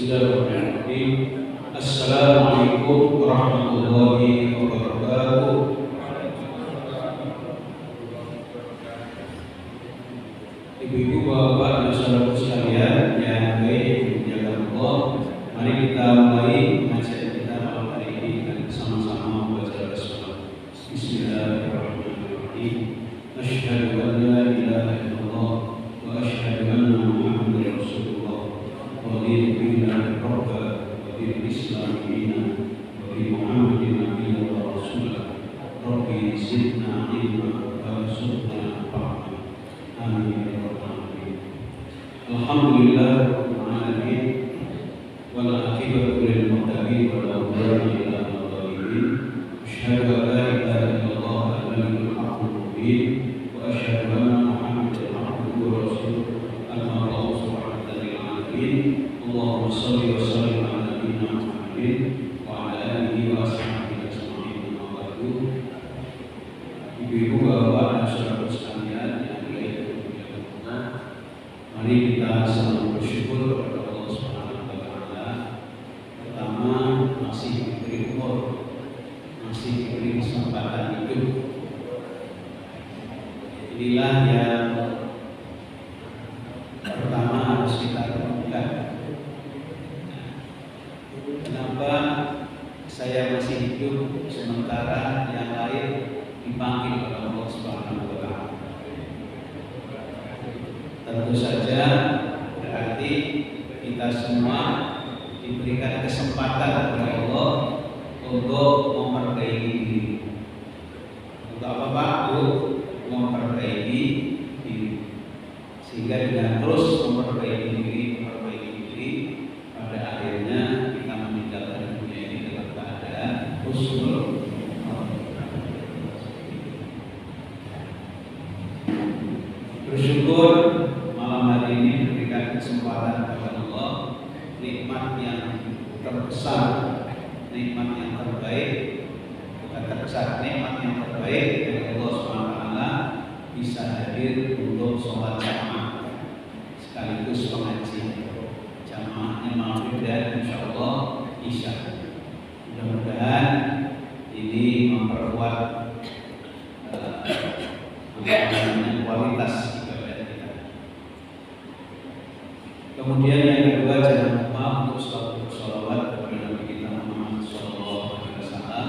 Bismillahirrahmanirrahim. Assalamualaikum warahmatullahi wabarakatuh. Ibu-ibu, bapak, dan saudara sekalian yang baik dimuliakan Allah, mari kita mulai pengajian kita malam hari ini dengan sama-sama membaca basmalah. Bismillahirrahmanirrahim. Asyhadu an la ilaha illallah wa asyhadu anna Muhammadar Rasulullah. Raditu billahi rabban wa bil Islam dinan wa bi Muhammadin nabiyyan wa rasulan. Rabbi zidna ilma warzuqna fahma. Amin ya rabbal alamin. Alhamdulillah rabbil alamin wal aqibatu lil muttaqin wa la udwana illa 'alal zalimin. Asyhadu an la ilaha illallah al-malikul haqqul mubin wa asyhadu anna Muhammadan abduhu wa rasuluh. Al-Allahu subhanahu lil alamin. Allahumma shalli wa sallim ala nabiyyina Muhammadin wa ala alihi wa ashabihi ajma'in. Amma ba'du. Ibu-ibu, bapak, dan saudara sekalian yang dimuliakan Allah, mari kita selalu bersyukur kepada Allah Subhanahu wa taala. Pertama, masih diberi umur, masih diberi kesempatan hidup. Inilah yang pertama harus kita renungkan. Kenapa saya masih hidup sementara yang lain dipanggil oleh Allah Subhanahu wa taala? Tentu saja berarti kita semua diberikan kesempatan oleh Allah untuk memperbaiki diri. Untuk apa Pak? Untuk memperbaiki diri. Sehingga dengan terus memperbaiki diri, pada akhirnya kita meninggalkan dunia ini dalam keadaan husnul. Bersyukur malam hari ini diberikan kesempatan kepada Allah, nikmat yang terbesar, nikmat yang terbaik, bukan terbesar, nikmat yang terbaik dari Allah SWT, bisa hadir untuk sholat jamaah sekaligus pengajian jamaahnya maghrib dan insyaallah isya. Mudah-mudahan ini memperkuat kualitas ibadah kita. Kemudian yang kedua, jangan lupa untuk selalu bersolawat kepada Nabi kita Muhammad sallallahu alaihi wasallam.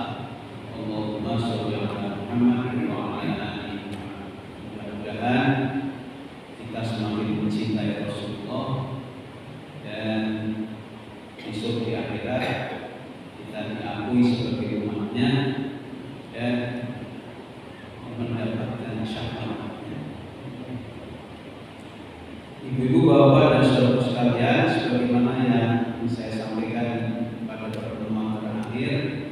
Allahumma sholli ala Muhammad wa ala ali Muhammad. Mudah-mudahan kita semakin mencintai Rasulullah dan besok di akhirat kita diakui sebagai umatnya dan mendapatkan syafaatnya. Ibu-ibu, bapak, dan saudara sekalian, sebagaimana yang saya sampaikan pada pertemuan terakhir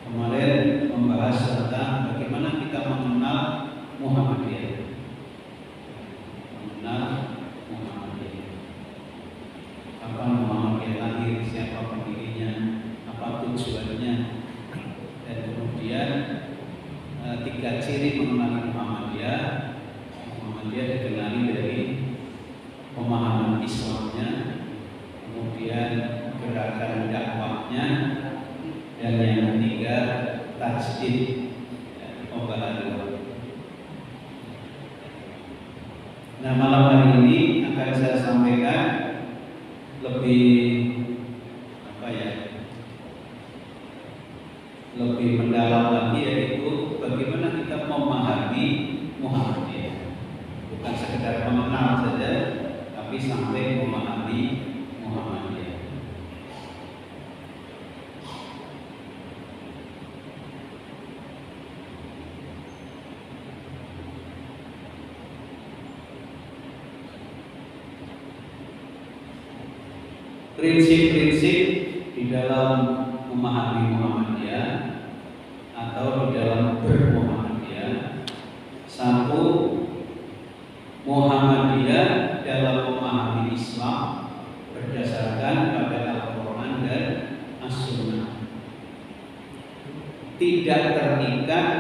kemarin, membahas tentang bagaimana kita mengenal Muhammadiyah. Mengenal Muhammadiyah. Kapan Muhammadiyah lahir, siapa pendirinya, apa tujuannya, dan kemudian tiga ciri mengenali Muhammadiyah. Muhammadiyah dikenali dari pemahaman Islamnya, kemudian gerakan dakwahnya, dan yang ketiga tajdid, pembaharuan. Nah, malam hari ini akan saya sampaikan lebih lebih mendalam lagi, yaitu bagaimana kita memahami Muhammadiyah. Bukan sekedar mengenal saja, tapi sampai memahami Muhammadiyah. Prinsip-prinsip di dalam memahami Muhammadiyah atau di dalam bermuhammadiyah. Satu, Muhammadiyah dalam memahami Islam berdasarkan pada Al-Quran dan As-Sunnah, tidak terikat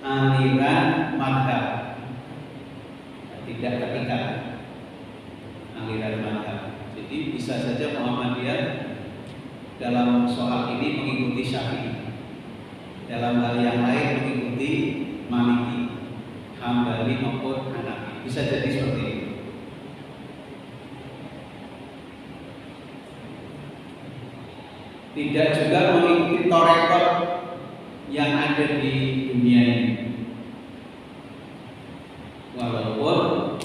aliran madhab, tidak terikat aliran madhab. Jadi Jadi bisa saja Muhammadiyah dalam soal ini mengikuti Syafi'i, dalam hal yang lain mengikuti Maliki, Hambali maupun Hanafi. Bisa jadi seperti itu. Tidak juga mengikuti torekot yang ada di dunia ini. Walaupun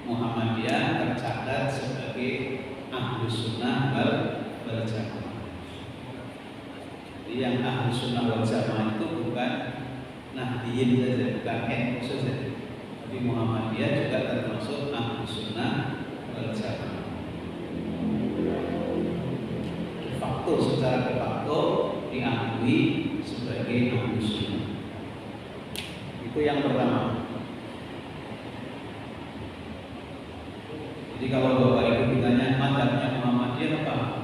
Muhammadiyah tercatat sebagai Ahlus Sunnah wal Jamaah. Jadi yang Ahlus Sunnah wal Jamaah itu bukan Nahdiyin saja, bukan NU saja, tapi Muhammadiyah juga termasuk Ahlus Sunnah wal Jamaah. Secara de facto diakui sebagai Ahlus Sunnah. Itu yang pertama. Jadi kalau Bapak Ibu ditanya mazhabnya Muhammadiyah apa?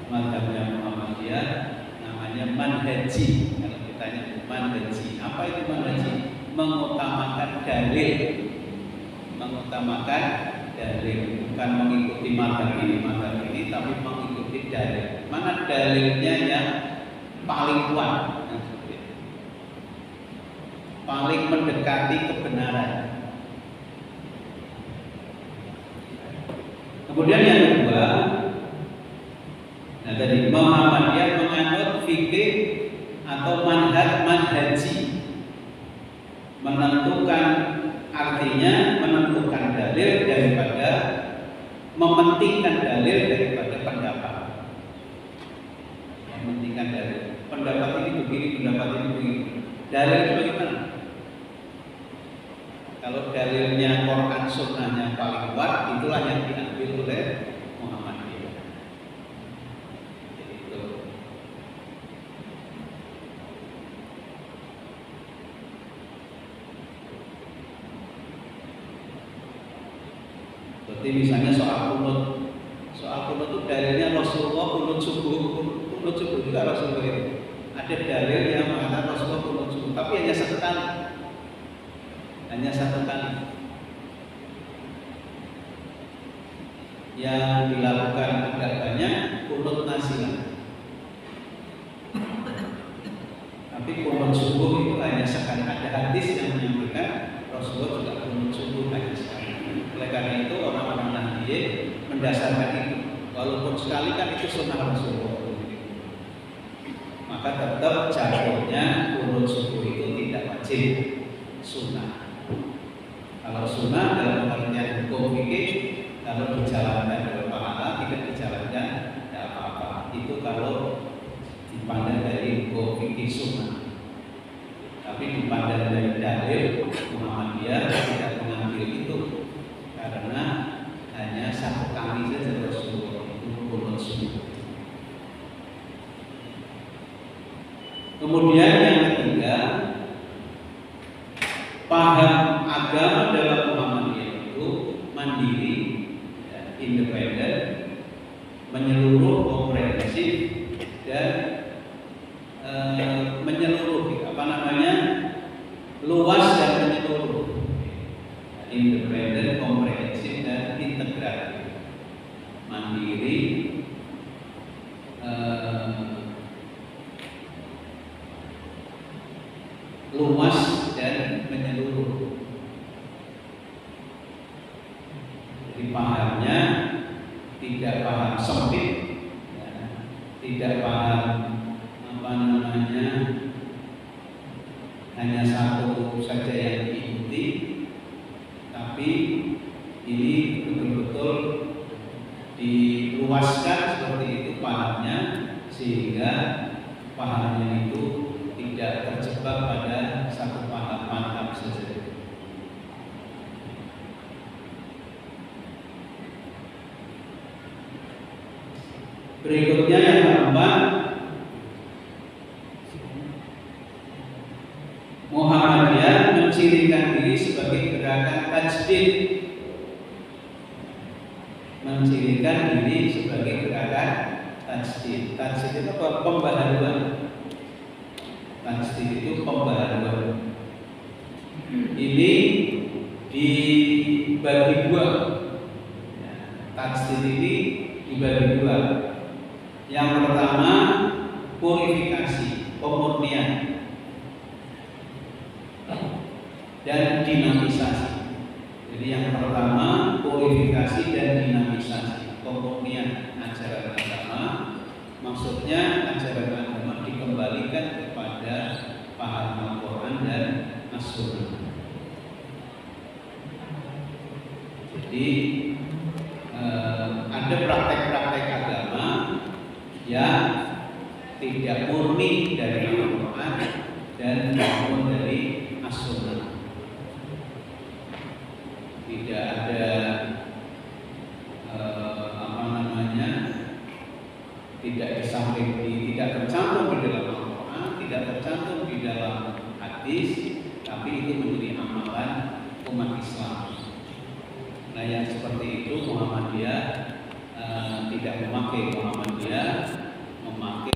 Mazhabnya Muhammadiyah namanya manhaji. Kalau ditanya manhaji, apa itu manhaji? Mengutamakan dalil. Mengutamakan dalil, bukan mengikuti mazhab ini, tapi mengikuti dalil. Mana dalilnya yang paling kuat, paling mendekati kebenaran. Kemudian yang kedua, nah tadi Muhammadiyah menganut fikih atau manhaji, menentukan, artinya menentukan dalil daripada mementingkan dalil daripada pendapat. Mementingkan dalil. Pendapat ini begini, pendapat ini begini. Dalil itu bagaimana? Kalau dalilnya Quran Sunnahnya paling kuat, itulah yang diambil oleh Muhammadiyah. Jadi itu. Seperti misalnya soal kunut itu dalilnya Rasulullah kunut subuh juga Rasulullah itu. Ada dalil yang mengatakan Rasulullah kunut subuh, tapi hanya satu kali. Yang dilakukan agak banyak kunut nazilah. Tapi kunut subuh itu hanya sekali. Ada hadis yang menyampaikan Rasulullah juga kunut subuh hanya sekali. Oleh karena itu orang-orang Nahdiyyin mendasarkan itu. Walaupun sekali kan itu sunnah Rasulullah. Maka tetap jatuhnya kunut subuh itu tidak wajib, sunnah. Kalau sunnah dalam pengertian hukum fikih, kalau dijalankan oleh pahala, tidak dijalankan tidak apa-apa. Itu kalau dipandang dari hukum fikih sunnah. Tapi dipandang dari dalil, Muhammadiyah tidak mengambil itu karena hanya satu kali saja Rasulullah itu kunut subuh. Kemudian yang ketiga, paham agama dalam Muhammadiyah itu mandiri, independen, menyeluruh, komprehensif, dan menyeluruh, luas dan menyeluruh, independen, komprehensif, dan integratif, mandiri, luas dan menyeluruh. Jadi pahamnya tidak paham sempit, tidak paham hanya satu saja yang diikuti, tapi ini betul-betul diluaskan seperti itu pahamnya, sehingga pahamnya itu tidak terjebak pada satu paham mantap saja. Berikutnya yang keempat, Muhammadiyah mencirikan diri sebagai gerakan tajdid. Mencirikan diri sebagai gerakan tajdid. Tajdid itu apa? Pembaharuan. Tajdid itu pembaharuan. Ini dibagi dua masjid ini dibagi dua. Yang pertama purifikasi, pemurnian dan dinamisasi. Jadi yang pertama purifikasi dan dinamisasi, pemurnian ajaran agama. Maksudnya ajaran agama dikembalikan kepada paham Al-Quran dan As-Sunnah. Jadi ada praktek-praktek agama yang tidak murni dari Al-Quran dan maupun dari As-Sunnah. Tidak ada tidak tercantum di dalam Al-Quran, tidak tercantum di dalam hadis, tapi itu menjadi amalan umat Islam. Nah, yang seperti itu Muhammadiyah tidak memakai. Muhammadiyah memakai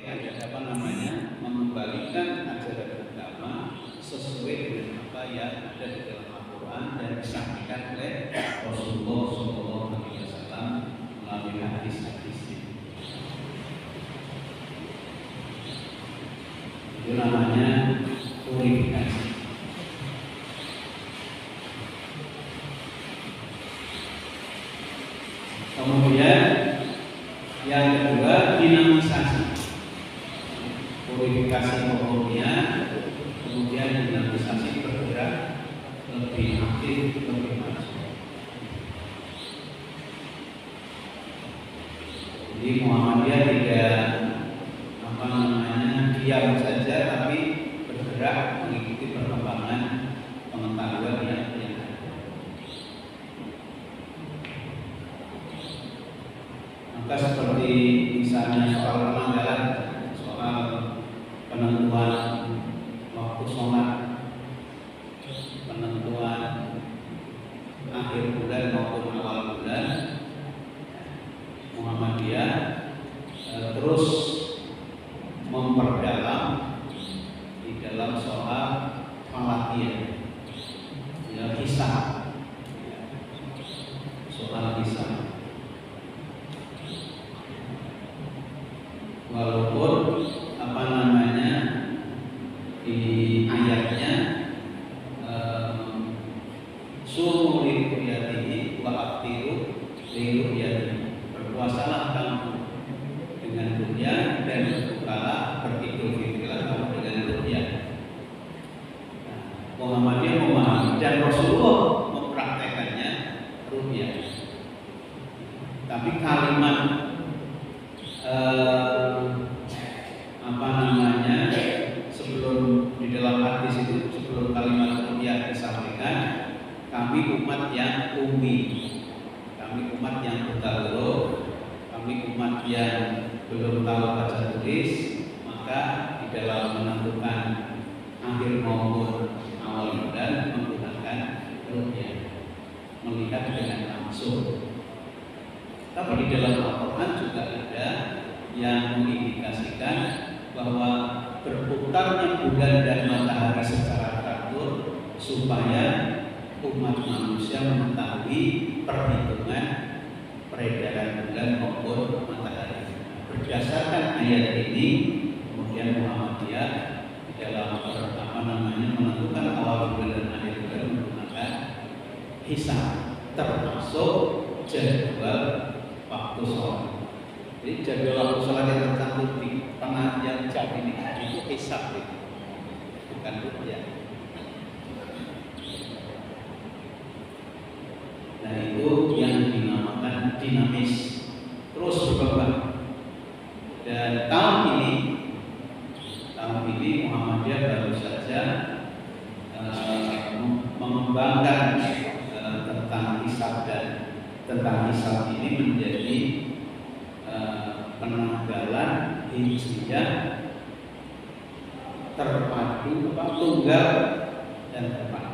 mengembalikan ajaran agama sesuai dengan apa yang ada di dalam Al-Quran dan disampaikan oleh Rasulullah SAW melalui hadis-hadisnya. Itu namanya purifikasi. Kemudian yang kedua dinamisasi. Purifikasi pemurnian, kemudian dinamisasi bergerak lebih aktif, lebih maju. Jadi Muhammadiyah tidak diam saja, tapi bergerak mengikuti perkembangan pengetahuan yang ada. Maka seperti misalnya soal penanggalan, soal penentuan waktu sholat, penentuan akhir bulan maupun awal bulan, Muhammadiyah terus memperdalam di dalam soal falakiyah, ya, hisab, soal hisab. Walaupun di ayatnya suruh liru'yatihi wa aktiru liru'yatihi, berpuasalah kamu dengan ru'yah dan berbukalah, beridul fitrilah kamu dengan ru'yah. Muhammadiyah memahami dan Rasulullah mempraktekannya ru'yah. Tapi kalimat sebelum di dalam hadis itu, sebelum kalimat ru'yah disampaikan, kami umat yang ummi, kami umat yang buta huruf, kami umat yang belum tahu baca tulis, maka di dalam menentukan akhir maupun awal bulan menggunakan ru'yah, melihat dengan langsung. Tapi di dalam Al-Quran juga ada yang mengindikasikan bahwa berputarnya bulan dan matahari secara teratur supaya umat manusia mengetahui perhitungan peredaran bulan maupun matahari. Berdasarkan ayat ini, kemudian Muhammadiyah di dalam menentukan awal bulan dan akhir bulan menggunakan hisab, termasuk jadwal waktu sholat. Jadi jadwal waktu sholat yang tercantum di pengajian jam ini itu hisab, bukan ru'yah. Nah, itu yang dinamakan dinamis, terus berkembang. Dan tahun ini Muhammadiyah baru saja mengembangkan tentang hisab, dan tentang hisab ini menjadi penanggalan hijriyah terpadu, tunggal dan terpadu.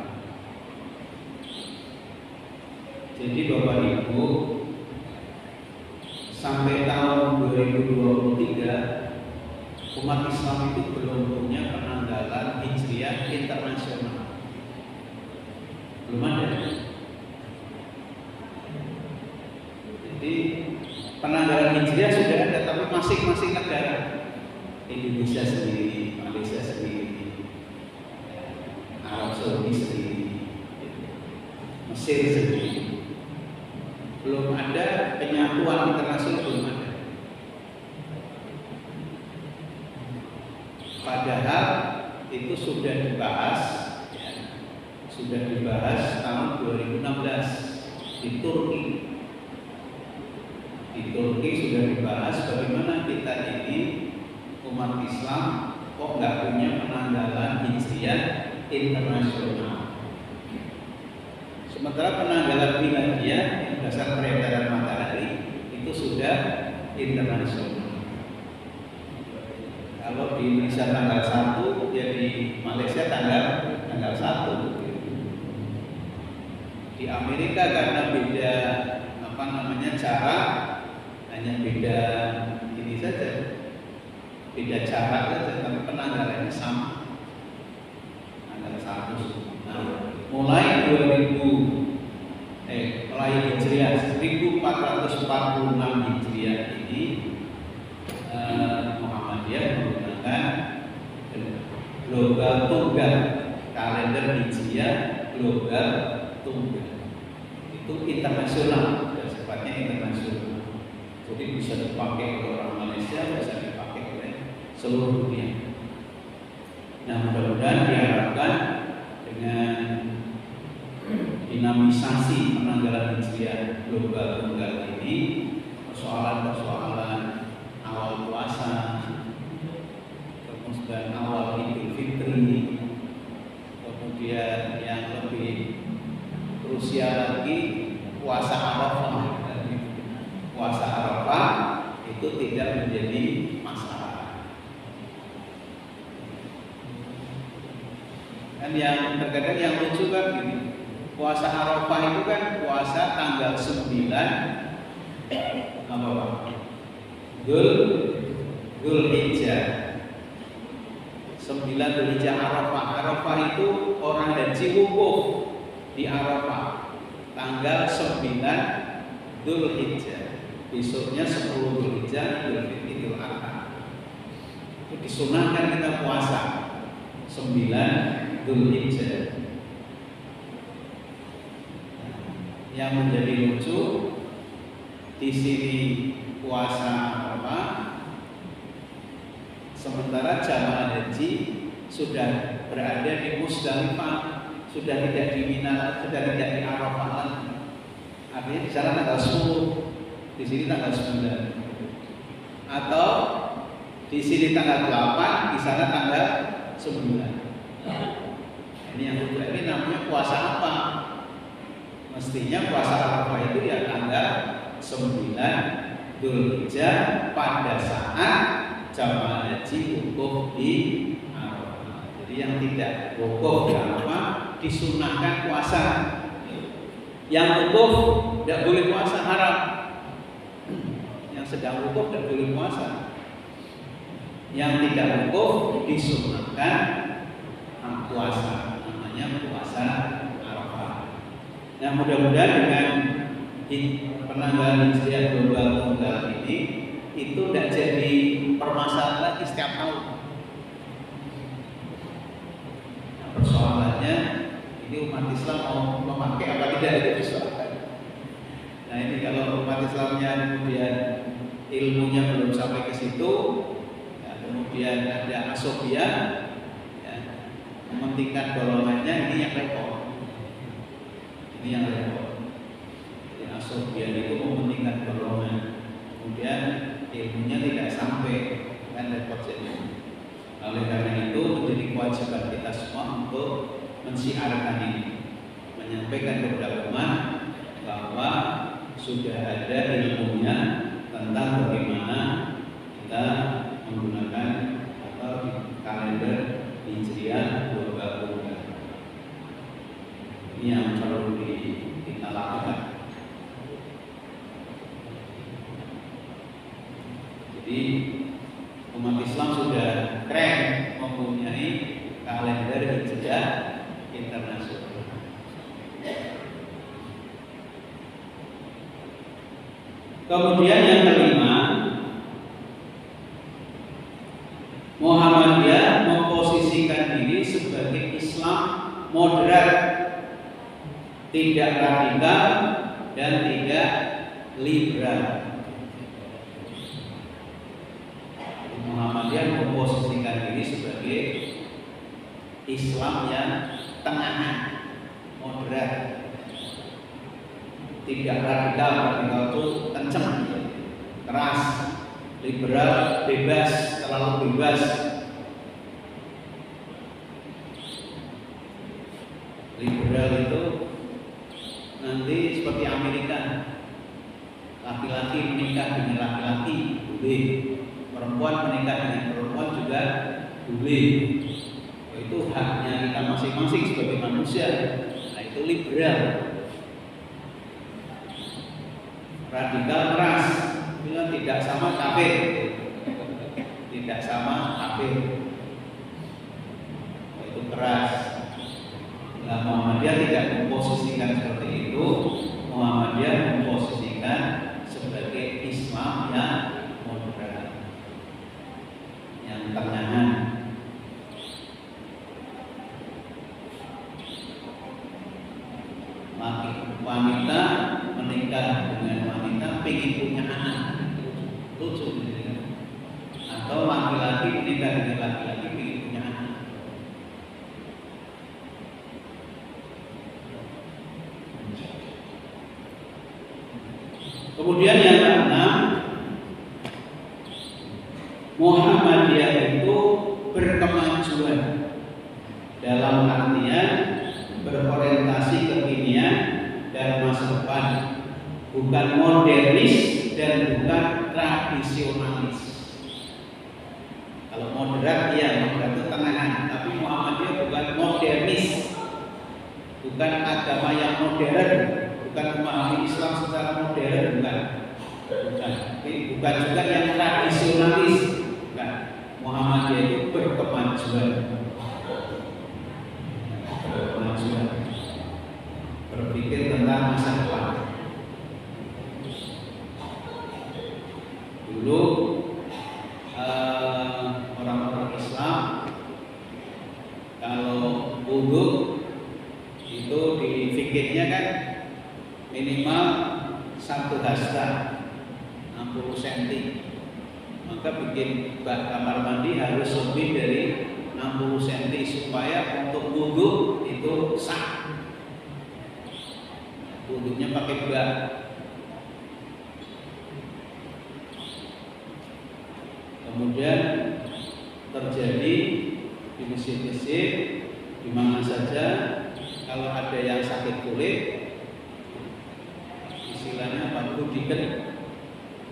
Jadi Bapak Ibu, sampai tahun 2023 umat Islam itu belum punya penanggalan hijriyah internasional, belum ada. Jadi masing-masing negara. Indonesia sendiri, Malaysia sendiri, Arab Saudi sendiri, Mesir sendiri. Belum ada penyatuan internasional, belum ada. Padahal itu sudah dibahas, tahun 2016 di Turki. Di Turki sudah dibahas bagaimana kita ini umat Islam kok nggak punya penanggalan hijriah internasional. Sementara penanggalan miladiah yang berdasar peredaran matahari itu sudah internasional. Kalau di Indonesia tanggal 1, ya di Malaysia tanggal 1. Di Amerika karena beda cara, hanya beda ini saja, beda cara saja, tapi penanggalannya sama, tanggal 1. Nah, mulai Hijriah 1446 Hijriah ini Muhammadiyah menggunakan global tunggal, kalender Hijriah global tunggal. Itu internasional, sifatnya internasional. Jadi bisa dipakai oleh orang Malaysia, bisa dipakai oleh seluruh dunia. Nah, mudah-mudahan diharapkan dengan dinamisasi penanggalan hijriah global tunggal ini, persoalan-persoalan awal puasa, kemudian awal Idul Fitri, kemudian yang lebih krusial lagi puasa Arafah. Puasa Arafah itu tidak menjadi masalah. Dan yang terkadang yang lucu kan gini, puasa Arafah itu kan puasa tanggal 9 Dzulhijjah. 9 Dzulhijjah Arafah. Arafah itu orang haji wukuf di Arafah tanggal 9 Dzulhijjah. Besoknya 10 Dzulhijjah Idul Adha. Itu disunahkan kita puasa 9 Dzulhijjah. Yang menjadi lucu di sini puasa Arafah, sementara jamaah haji sudah berada di Musdalifah, sudah tidak di Mina, sudah tidak di Arafah lagi. Artinya di sana tanggal 10, di sini tanggal 9. Atau di sini tanggal 8, di sana tanggal 9. Ini yang lucu. Ini namanya puasa apa? Mestinya puasa Arafah itu ya tanggal 9 Dzulhijjah pada saat jamaah haji wukuf di Arafah. Jadi yang tidak wukuf di Arafah disunahkan puasa. Yang wukuf tidak boleh puasa, haram. Yang sedang wukuf tidak boleh puasa. Yang tidak wukuf disunahkan puasa. Namanya puasa Arafah. Nah, mudah-mudahan dengan penanggalan hijriah global tunggal ini itu tidak jadi permasalahan lagi setiap tahun. Nah, persoalannya ini umat Islam mau memakai apa tidak itu persoalan. Nah, ini kalau umat Islamnya kemudian ilmunya belum sampai ke situ, ya, kemudian ada asobia, ya, mementingkan golongannya, ini yang repot. Ini yang repot. Jadi asobia itu mementingkan golongan, kemudian ilmunya tidak sampai, kan repot jadi. Oleh karena itu menjadi kewajiban kita semua untuk mensiarkan ini, menyampaikan kepada umat bahwa sudah ada ilmunya tentang bagaimana kita menggunakan kalender hijriah global tunggal. Ini yang perlu kita lakukan. Jadi umat Islam sudah keren mempunyai kalender hijriah internasional. Kemudian yang kelima, sebagai Islam moderat, tidak radikal dan tidak liberal. Muhammadiyah memposisikan diri sebagai Islam yang tengahan, moderat, tidak radikal. Radikal itu kencang, keras. Liberal bebas, terlalu bebas. Liberal itu nanti seperti Amerika, laki-laki menikah dengan laki-laki boleh, perempuan menikah dengan perempuan juga boleh. Itu haknya kita masing-masing sebagai manusia. Nah, itu liberal. Radikal keras, itu tidak sama kafir, tidak sama kafir. Itu keras. Nah, Muhammadiyah tidak memposisikan seperti itu. Muhammadiyah memposisikan sebagai Islam yang moderat, yang tengahan. Wanita menikah dengan wanita pengen punya anak, lucu gitu. Atau laki-laki menikah dengan laki-laki pengen punya anak. Kemudian yang keenam, Muhammadiyah itu berkemajuan dalam artian berorientasi kekinian dan masa depan, bukan modernis dan bukan tradisionalis. Kalau moderat, ya moderat itu tengahan, tapi Muhammadiyah bukan modernis, bukan agama yang modern, bukan memahami Islam secara modern, bukan. Bukan juga yang tradisionalis, bukan. Muhammadiyah itu berkemajuan, berpikir tentang masa depan. Dulu orang-orang Islam kalau wudu itu di fikirnya kan minimal 1 hasta 60 cm, maka bikin bak kamar mandi harus lebih dari 60 cm supaya untuk wudu itu sah. Wudunya pakai bak. Kemudian terjadi di masjid-masjid di mana saja kalau ada yang sakit kulit, istilahnya apa, budikan,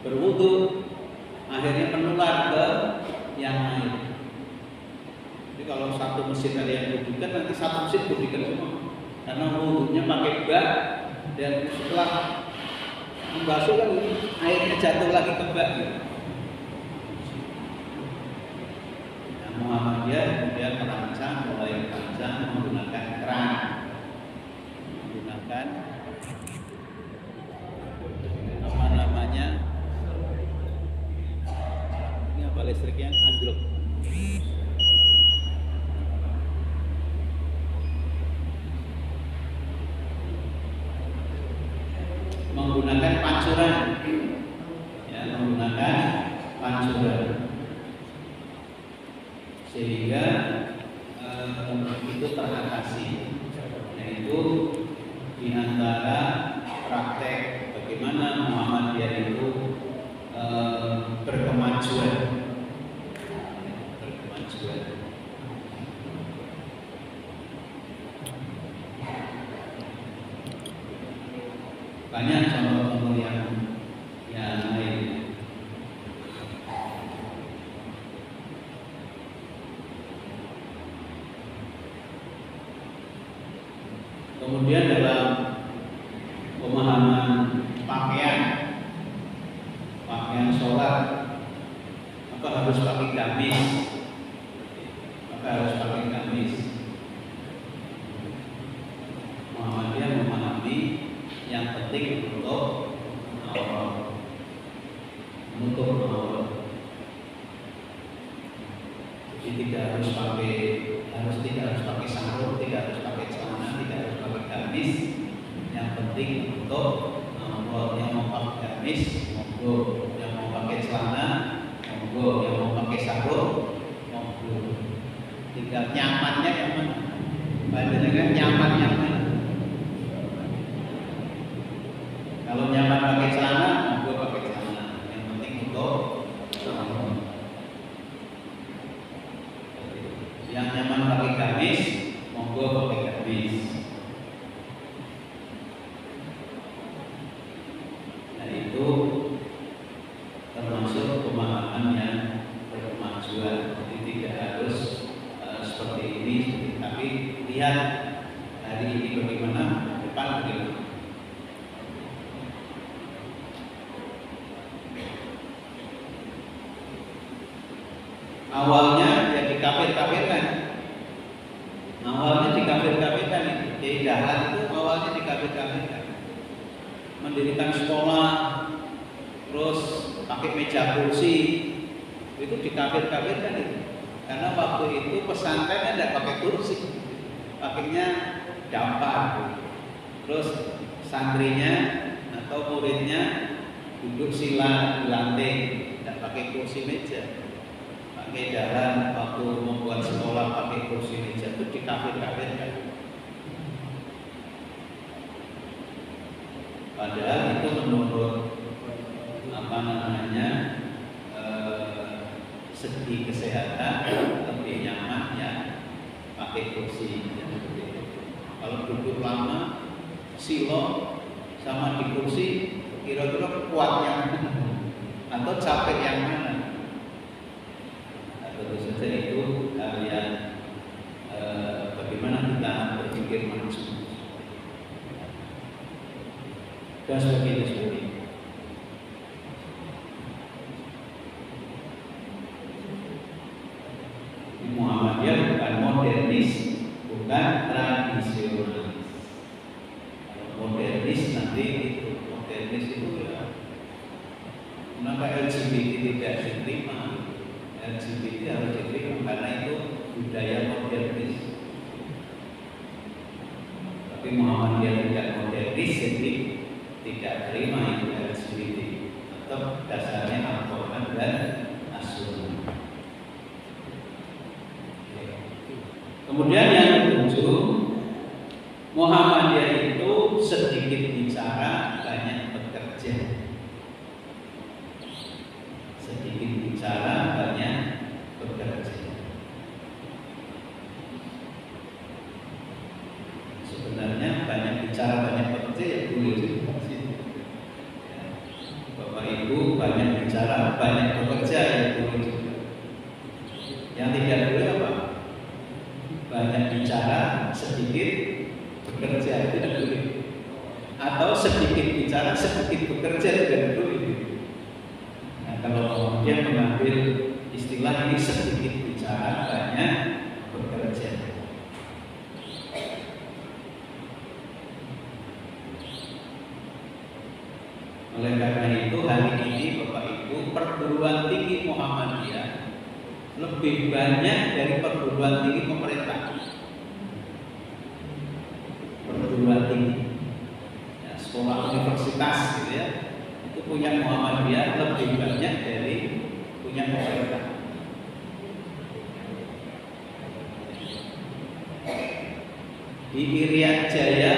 berwudu, akhirnya menular ke yang lain. Jadi kalau satu masjid ada yang budikan, nanti satu masjid budikan semua, karena wudunya pakai bak. Dan setelah membasuh kan airnya jatuh lagi ke bak. Nah, Muhammadiyah kemudian mulai merancang menggunakan keran, menggunakan apa namanya, ini apa, listriknya anjlok. Menggunakan pancuran, ya, menggunakan pancuran, sehingga itu teratasi. Yaitu diantara praktek bagaimana Muhammadiyah itu berkemajuan. Banyak contoh-contoh yang lain. Kemudian dalam pemahaman pakaian sholat, maka harus pakai gamis, Muhammadiyah memahami yang penting untuk menutup aurat. Jadi tidak harus pakai gamis, yang penting untuk yang mau pakai gamis, monggo, yang mau pakai celana, monggo, yang mau pakai sarung, monggo. Tinggal nyamannya yang mana? Padahal kan nyaman yang mana? Kalau nyaman pakai celana, monggo pakai celana. Yang penting untuk yang nyaman pakai gamis, monggo pakai gamis. Nah itu termasuk pemahaman yang berkemajuan. Jadi tidak harus seperti ini, tapi lihat hari ini bagaimana, depan bagaimana. Awalnya ya dikafir-kafirkan. Awalnya dikafir-kafirkan itu. Keindahan itu awalnya dikafir-kafirkan. Mendirikan sekolah, terus pakai meja kursi, itu dikafir-kafirkan itu. Karena waktu itu pesantrennya tidak pakai kursi, pakainya dampar. Terus santrinya atau muridnya duduk sila di lantai, tidak pakai kursi meja. Pakai jalan waktu membuat sekolah pakai kursi meja itu dikafir-kafirkan. Padahal itu menurut segi kesehatan lebih nyaman ya pakai kursi. Kalau duduk lama silo sama di kursi kira-kira kuat yang mana atau capek yang mana? Tentu saja itu kalian bagaimana kita berpikir maju dan sebagainya. Muhammadiyah bukan modernis, bukan tradisionalis. Kalau modernis nanti itu modernis itu ya. Kenapa LGBT tidak diterima? LGBT harus diterima karena itu budaya modernis. Tapi Muhammadiyah tidak modernis, jadi tidak terima itu LGBT. Atau dasarnya Al-Quran dan As-Sunnah. Kemudian yang ketujuh, Muhammadiyah itu sedikit bicara, banyak bekerja. Sedikit bicara, banyak bekerja. Sebenarnya banyak bicara, banyak bekerja ya boleh juga. Bapak Ibu banyak bicara, banyak bekerja ya boleh juga. Yang tidak boleh apa? Banyak bicara, sedikit bekerja, tidak boleh. Atau sedikit bicara, sedikit bekerja, tidak boleh. Nah, kalau dia mengambil istilah ini sedikit bicara, banyak bekerja. Oleh karena itu hari ini Bapak Ibu perguruan tinggi Muhammadiyah lebih banyak dari perguruan tinggi pemerintah. Perguruan tinggi, ya, sekolah universitas gitu ya, itu punya Muhammadiyah lebih banyak dari punya pemerintah. Di Irian Jaya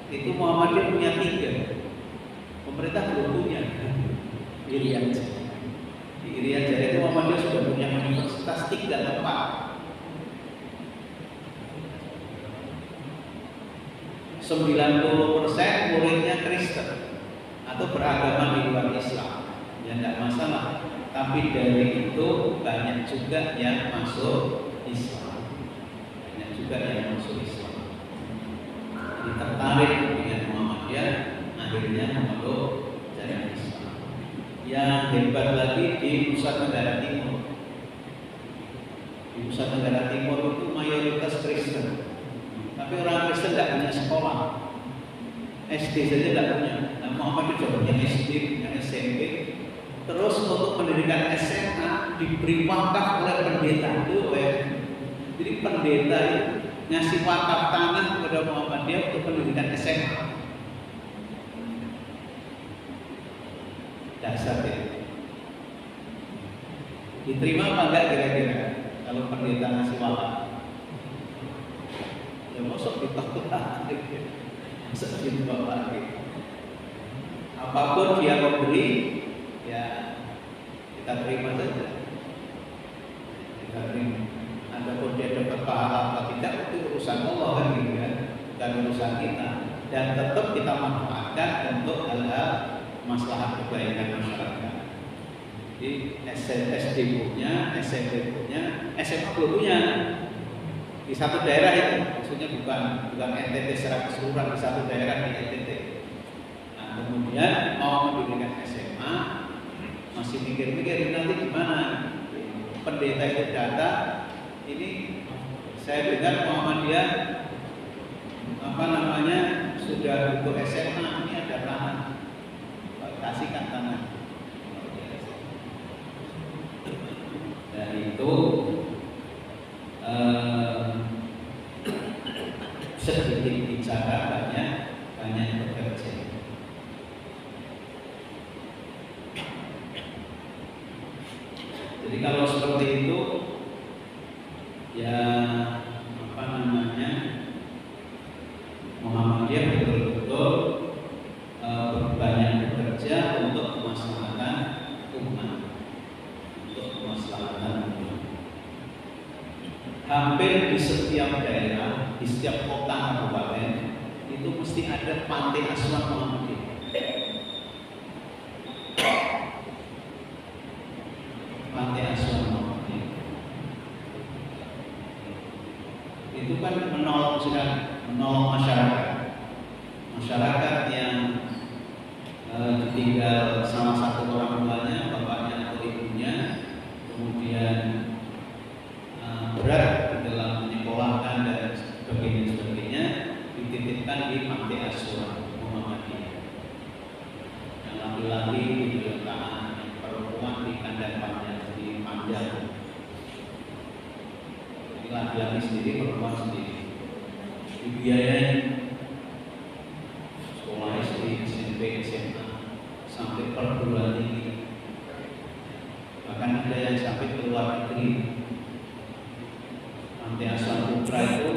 itu Muhammadiyah punya 3, pemerintah belum punya. Irian Jaya. Di Irian Jaya itu Muhammadiyah sudah punya universitas 3 tempat. 90% muridnya Kristen atau beragama di luar Islam, ya tidak masalah. Tapi dari itu banyak juga yang masuk Islam, banyak juga yang masuk Islam. Jadi tertarik dengan Muhammadiyah, akhirnya memeluk jalan Islam. Yang hebat lagi di Nusa Tenggara Timur. Di Nusa Tenggara Timur itu mayoritas Kristen. Tapi orang Kristen tidak punya sekolah, SD saja tidak punya. Nah, Muhammad itu punya SD, punya SMP. Terus untuk pendidikan SMA diberi wakaf oleh pendeta itu. Jadi pendeta itu ngasih wakaf tanah kepada Muhammadiyah untuk pendidikan SMA. Dasar ya. Diterima apa enggak kira-kira kalau pendeta ngasih wakaf? Ya masuk ditolak lagi, masuk ditolak lagi. Apapun dia memberi, ya kita terima saja. Kita terima. Adapun dia dapat pahala atau tidak itu urusan Allah kan gitu kan, bukan urusan kita. Dan tetap kita manfaatkan untuk hal-hal maslahat kebaikan masyarakat. Jadi SD punya, SMP punya, SMA belum punya. Di satu daerah itu, maksudnya bukan NTT secara keseluruhan, di satu daerah di NTT. Nah, kemudian mau mendirikan SMA, masih mikir-mikir nanti gimana. Pendeta itu data, ini saya dengar Muhammadiyah sudah untuk SMA ini ada tanah, kasihkan tanah. Dan itu sedikit bicara banyak bekerja. Jadi kalau seperti itu ya Muhammadiyah betul-betul banyak bekerja untuk kemaslahatan umat, Hampir di setiap daerah, di setiap kota kabupaten itu mesti ada panti asuhan Muhammadiyah. Panti asuhan Muhammadiyah itu kan menolong masyarakat yang ditinggal salah satu orang tuanya, bapaknya atau ibunya, kemudian berat di dalam menyekolahkan dan sebagainya dititipkan di panti asuhan Muhammadiyah. Yang laki-laki di Belakang, yang perempuan di kandang di Panjang. Jadi laki-laki sendiri, perempuan sendiri. Dibiayain sekolah SD, SMP, SMA sampai perguruan tinggi. Bahkan ada yang sampai ke luar negeri. Panti asuhan Putra itu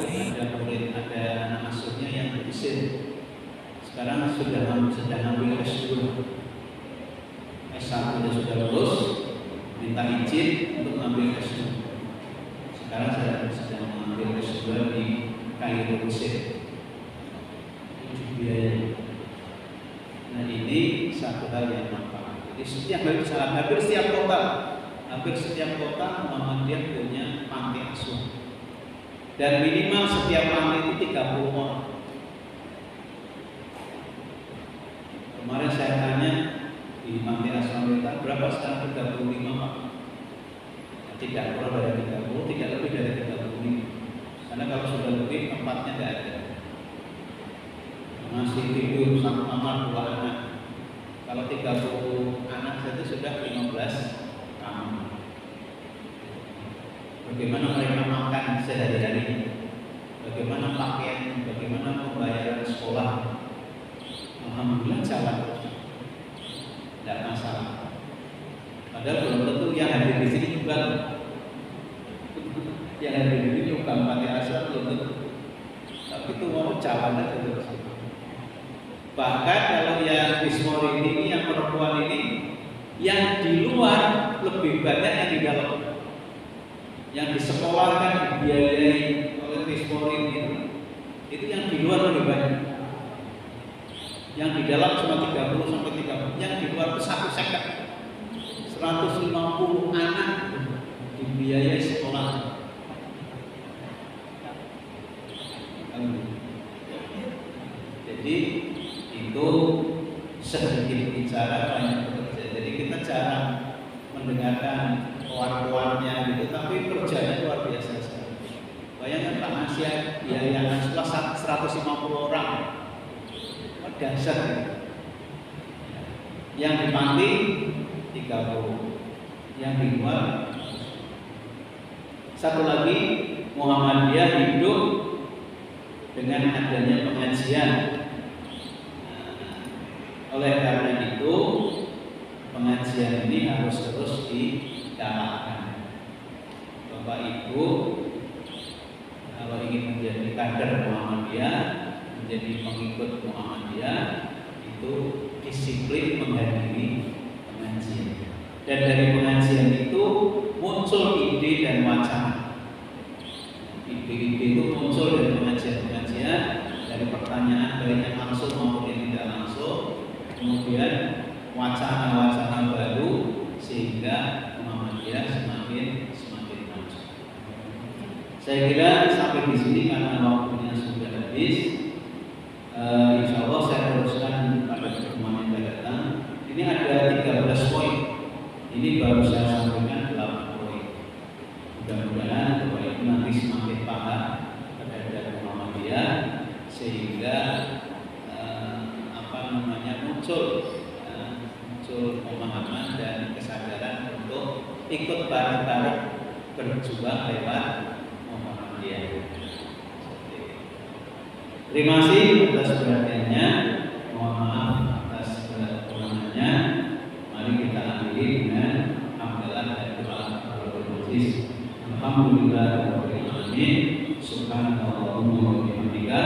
ada anak asuhnya yang berhasil. Sekarang sedang ambil S2, S1 sudah lulus, minta izin untuk mengambil S2. Sekarang saya sedang mengambil S2 di Kairo, Mesir. Itu biaya. Nah ini satu hal yang manfaat. Jadi hampir setiap kota Muhammadiyah punya panti asuhan. Dan minimal setiap panti itu 30 orang. Kemarin saya tanya di panti asuhan kita berapa, sekarang 35 Pak. Tidak kurang dari 30, tidak lebih dari 35. Karena kalau sudah lebih tempatnya tidak ada. Masih tidur sama kamar 2 anak. Kalau 30 anak saja sudah 15 kamar. Bagaimana mereka makan sehari-hari, bagaimana pakaian, bagaimana pembayaran sekolah. Alhamdulillah jalan, tidak masalah. Padahal belum tentu yang hadir di sini juga, yang hadir di sini juga panti asuhan belum tentu. Tapi itu mau jalan aja terus. Bahkan kalau yang Bismor ini, yang perempuan ini, yang di luar lebih banyak yang di dalam. Yang disekolahkan, dibiayai oleh Bismor ini, itu yang di luar lebih banyak. Yang di dalam cuma 30 sampai 30, yang di luar itu 150 anak dibiayai sekolah. Jadi itu sedikit bicara banyak bekerja. Jadi kita jarang mendengarkan keluar-keluarnya gitu, tapi kerjanya luar biasa sekali. Bayangkan Pak Asia biaya sekolah 150 orang, dasar gitu. Yang di panti 30, yang di luar. Satu lagi, Muhammadiyah hidup dengan adanya pengajian. Oleh karena itu pengajian ini harus terus digalakkan. Bapak Ibu kalau ingin menjadi kader Muhammadiyah, menjadi pengikut Muhammadiyah, itu disiplin menghadiri pengajian. Dan dari pengajian itu muncul ide dan wacana. Ide-ide itu muncul dari pengajian-pengajian, dari pertanyaan baik yang langsung maupun yang tidak langsung, kemudian wacana-wacana baru sehingga Muhammadiyah semakin maju. Saya kira sampai di sini karena waktunya sudah habis. Insya Allah saya teruskan pada pertemuan yang datang. Ini ada 13 poin. Ini baru saya sampaikan 8 poin. Mudah-mudahan Bapak Ibu nanti semakin paham terhadap Muhammadiyah sehingga muncul pemahaman dan kesadaran untuk ikut bareng-bareng berjuang lewat Muhammadiyah. Terima kasih atas perhatiannya. Mohon maaf atas kekurangannya. Mari kita akhiri dengan hamdalah dan doa kafaratul majlis. Alhamdulillahirabbil alamin. Subhanallahumma wa bihamdika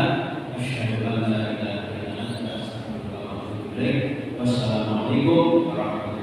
asyhadu an la ilaha illa anta astaghfiruka wa atubu ilaik. Wassalamualaikum warahmatullahi wabarakatuh.